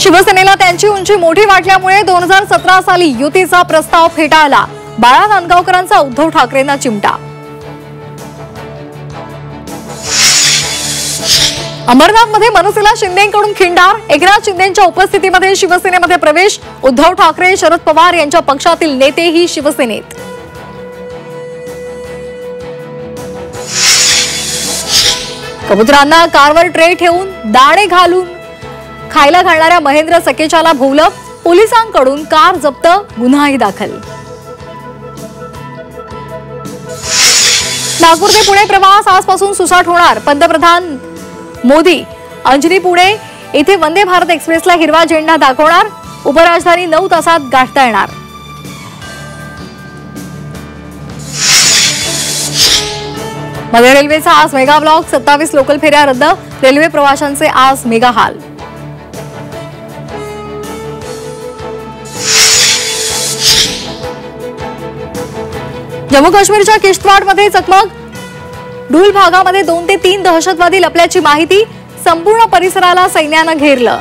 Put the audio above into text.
शिवसेनेला त्यांची उंची मोठी वाटल्यामुळे 2017 साली युतीचा प्रस्ताव फेटाळला। बाळा नांदगावकरांचा उद्धव ठाकरेंना चिमटा। अमरनाथमध्ये मनसेला शिंदेंकडून खिंडार। एकनाथ शिंदेंच्या उपस्थितीमध्ये शिवसेनेमध्ये प्रवेश। उद्धव ठाकरे, शरद पवार यांच्या पक्षातील नेतेही शिवसेनेत। कबुतरांना कारवर ट्रे ठेवून दाणे घालून खायला घालणाऱ्या महेंद्र सकेचाला भोवलं। पोलिसांकडून कार जप्त, गुन्हाही दाखल। नागपूर ते पुणे प्रवास आजपासून सुसाट होणार। पंतप्रधान मोदी अंजनी पुणे येथे वंदे भारत एक्सप्रेसला हिरवा झेंडा दाखवणार। उपराजधानी 9 तासात गाठता येणार। मध्य रेल्वेचा आज मेगा ब्लॉक, 27 लोकल फेऱ्या रद्द। रेल्वे प्रवाशांचे आज मेगा हाल। जम्मू काश्मीरच्या किश्तवाडमध्ये चकमक। डूल भागामध्ये 2 ते 3 दहशतवादी लपल्याची माहिती। संपूर्ण परिसराला सैन्यानं घेरलं।